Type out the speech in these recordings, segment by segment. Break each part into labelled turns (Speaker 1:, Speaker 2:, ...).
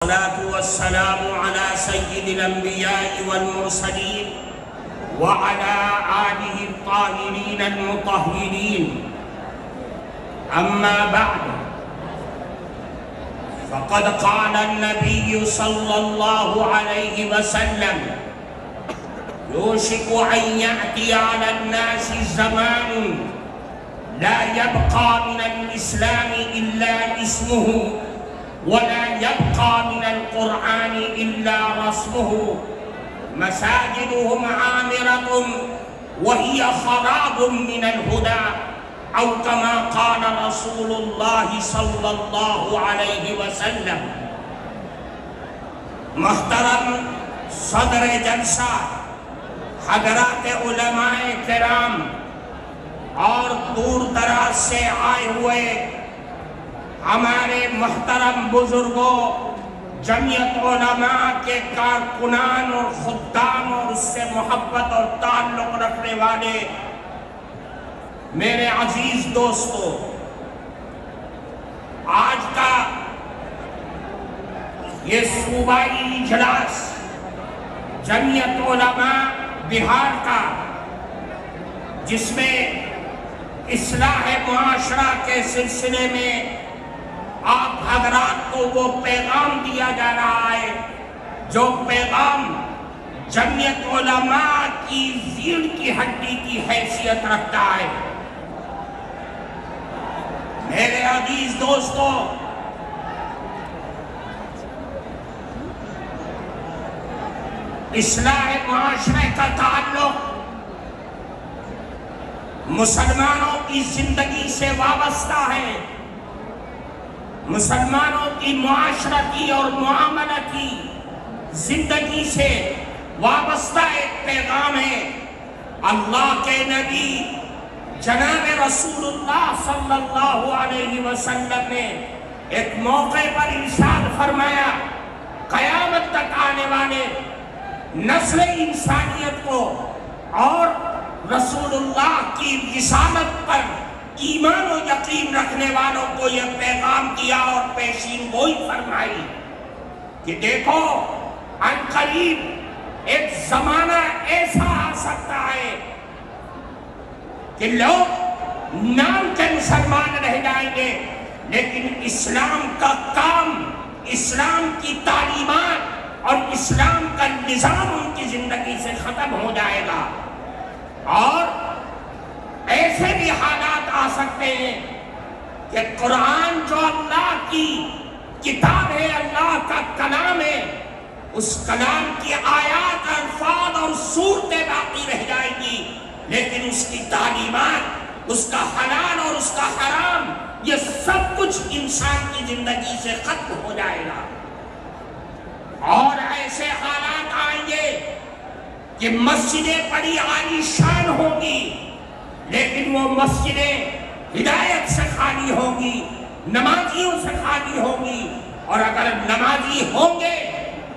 Speaker 1: الصلاة والسلام على سيد الأنبياء والمرسلين وعلى آله الطاهرين المطهرين. أما بعد، فقد قال النبي صلى الله عليه وسلم: يوشك أن يأتي على الناس زمان لا يبقى من الإسلام إلا اسمه ولا يبقى من القرآن إلا رسمه، مساجدهم عامرة وهي خراب من الهدى، أو كما قال رسول الله صلى الله عليه وسلم. محترم صدر جلسہ، حضرات علماء کرام اور دور دراز سے آئے ہوئے ہمارے محترم بزرگوں، جمعیت علماء کے کارکنان اور خدام اور اس سے محبت اور تعلق رکھنے والے میرے عزیز دوستو، آج کا یہ صوبائی اجلاس جمعیت علماء بہار کا، جس میں اصلاح معاشرہ کے سلسلے میں آپ حضرات کو وہ پیغام دیا جا رہا ہے جو پیغام جمعیت علماء کی ریڑھ کی ہڈی کی حیثیت رکھتا ہے. میرے عزیز دوستو، اصلاح معاشرے کا تعلق مسلمانوں کی زندگی سے وابستہ ہے، مسلمانوں کی معاشرتی اور معاملتی زندگی سے وابستہ ایک پیغام ہے. اللہ کے نبی جناب رسول اللہ صلی اللہ علیہ وسلم نے ایک موقع پر ارشاد فرمایا: قیامت تک آنے والے نسل انسانیت کو اور رسول اللہ کی رسالت پر ایمان و یقین رکھنے والوں کو یہ پیغام دیا اور پیشین گوئی فرمائی کہ دیکھو، عنقریب ایک زمانہ ایسا آ سکتا ہے کہ لوگ نام کے مسلمان رہ جائیں گے، لیکن اسلام کا کام، اسلام کی تعلیمات اور اسلام کا نظام ان کی زندگی سے ختم ہو جائے گا. اور ایسے بھی حالات آ سکتے ہیں کہ قرآن جو اللہ کی کتاب ہے، اللہ کا کلام ہے، اس کلام کی آیات، الفاظ اور صورتیں باقی رہ جائیں گی، لیکن اس کی تعلیمات، اس کا حلال اور اس کا حرام، یہ سب کچھ انسان کی زندگی سے ختم ہو جائے گا. اور ایسے حالات آئیں گے کہ مسجدیں بڑی عالی شان ہوگی، لیکن وہ مسجدیں ہدایت سے خالی ہوگی، نمازیوں سے خالی ہوگی، اور اگر نمازی ہوں گے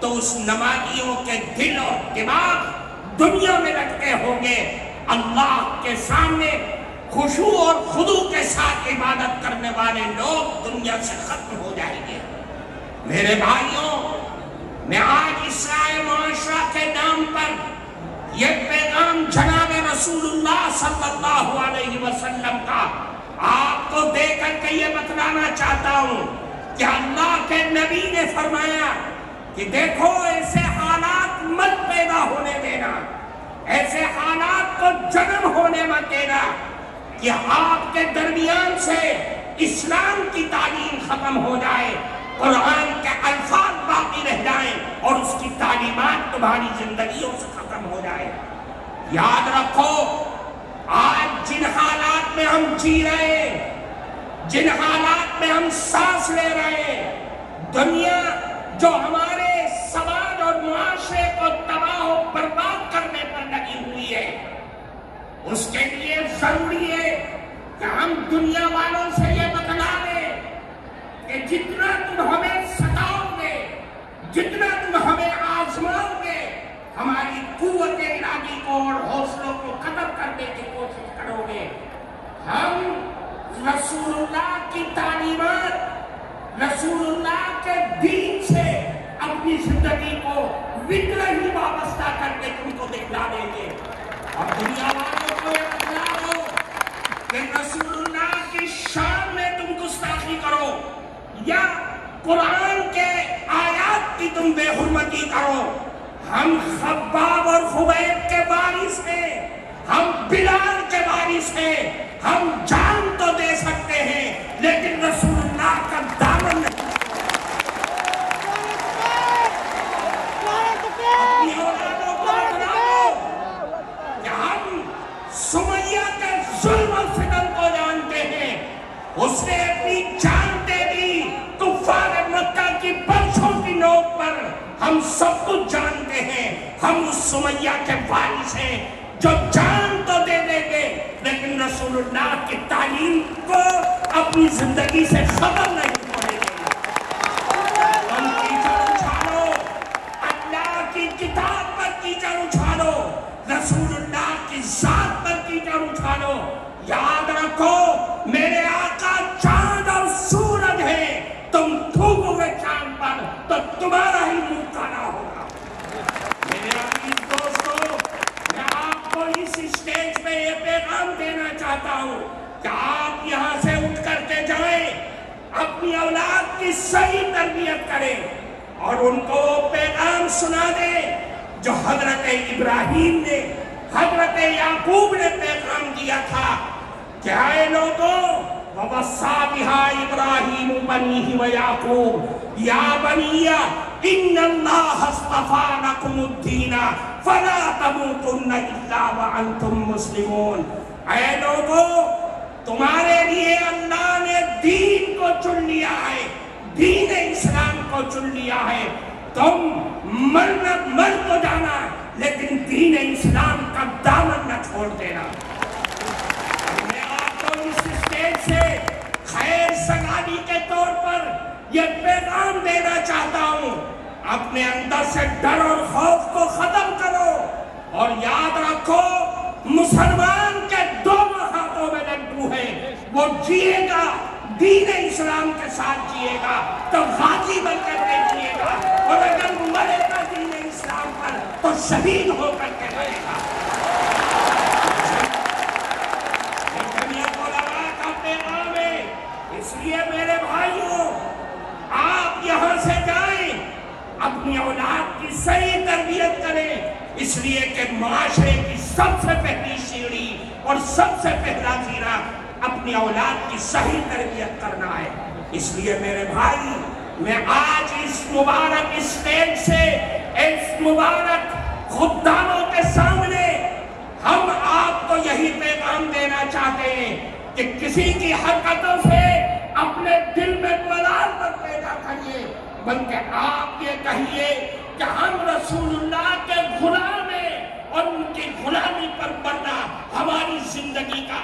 Speaker 1: تو اس نمازیوں کے دل اور دماغ دنیا میں لٹکے ہوں گے. اللہ کے سامنے خشوع اور خضوع کے ساتھ عبادت کرنے والے لوگ دنیا سے ختم ہو جائیں گے. میرے بھائیوں، میں آج اصلاح معاشرہ کے نام پر یہ پیغام جناب رسول اللہ صلی اللہ علیہ وسلم کا آپ کو دے کر کے یہ بتلانا چاہتا ہوں کہ اللہ کے نبی نے فرمایا کہ دیکھو، ایسے حالات مت پیدا ہونے دینا، ایسے حالات کو جنم ہونے مت دینا کہ آپ کے درمیان سے اسلام کی تعلیم ختم ہو جائے، قرآن کے الفاظ باقی رہ جائیں اور اس کی تعلیمات تمہاری زندگیوں سے ختم ہو جائے. یاد رکھو، آج جن حالات میں ہم جی رہے ہیں، جن حالات میں ہم سانس لے رہے ہیں، دنیا جو ہمارے سماج اور معاشرے کو تباہ و برباد کرنے پر لگی ہوئی ہے، اس کے لیے ضروری ہے کہ ہم دنیا والوں سے یہ بتلا دیں کہ جتنا تم ہمیں ستاؤ گے، جتنا تم ہمیں آزماؤ گے، ہماری قوت ارادی کو اور حوصلوں کو ختم کرنے کی کوشش کرو گے، ہم رسول اللہ کی تعلیمات، رسول اللہ کے دین سے فکر ہی وابستہ کر کے تم کو دکھلا دیں گے. اور دنیا والوں کو یہ بتلا دو کہ رسول اللہ کی شان میں تم گستاخی کرو یا قرآن کے آیات کی تم بے حرمتی کرو. ہم خباب اور خبیب کے وارث ہیں, ہم بلال کے وارث ہیں, ہم جان تو دے سکتے ہیں لیکن رسول اللہ کا دامن نہیں. اپنی اولادوں کو بتلا دو کہ ہم سمیہ کے ظلم و ستم کو جانتے ہیں. اس نے اپنی جان دے دی کفار مکہ کی برچھوں کی نوک پر. ہم سب کچھ جانتے ہیں, ہم اس سمیہ کے وارث ہیں جو جان تو دے دیں گے لیکن رسول اللہ کی تعلیم کو اپنی زندگی سے ختم نہیں کریں گے. ہم کیچڑ اچھالو, اللہ کی کتاب پر کیچڑ اچھالو, رسول اللہ کی ذات پر کیچڑ اچھالو. یاد رکھو میرے آقا چاند اور سورج ہے, تم تھوکو گے چاند پر تو تمہارا ہی منہ کالا ہوگا. میرے عزیز دوستو, میں آپ کو اس اسٹیج پہ یہ پیغام دینا چاہتا ہوں کہ آپ یہاں سے اٹھ کر کے جائیں, اپنی اولاد کی صحیح تربیت کریں اور ان کو پیغام سنا دیں جو حضرت ابراہیم نے, حضرت یعقوب نے پیغام دیا تھا کہ اے لوگوں, وَوَصَّىٰ بِهَا إِبْرَاهِيمُ بَنِيهِ وَيَعْقُوبُ يَا بَنِيَّ إِنَّ اللَّهَ اصْطَفَىٰ لَكُمُ الدِّينَ فَلَا تَمُوتُنَّ إِلَّا وَأَنْتُمْ مُسْلِمُونَ. اے لوگوں, تمہارے لیے اللہ نے دین کو چن لیا ہے, دین اسلام کو چن لیا ہے. تم مر تو جانا لیکن دین اسلام کا دامن نہ چھوڑ دینا. اس اسٹیج سے خیر سگالی کے طور پر یہ پیغام دینا چاہتا ہوں, اپنے اندر سے ڈر اور خوف کو ختم کرو اور یاد رکھو مسلمان کے دونوں ہاتھوں میں لڈو ہے. وہ جیے گا دین اسلام کے ساتھ جیے گا تو غازی بن کر کے جیے گا, اور اگر مرے گا دین اسلام پر تو شہید ہو کر کے مرے گا. اس لیے میرے بھائیوں, آپ یہاں سے جائیں, اپنی اولاد کی صحیح تربیت کریں, اس لیے کہ معاشرے کی سب سے پہلی سیڑھی اور سب سے پہلا زیرہ اپنی اولاد کی صحیح تربیت کرنا ہے. اس لیے میرے بھائی, میں آج اس مبارک اسٹیج سے اس مبارک خداموں کے سامنے ہم آپ کو یہی پیغام دینا چاہتے ہیں کہ کسی کی حرکتوں سے اپنے دل میں ملال مت پیدا کریے, بلکہ آپ یہ کہیے کہ ہم رسول اللہ کے غلام ہیں اور ان کی غلامی پر مرنا ہماری زندگی کا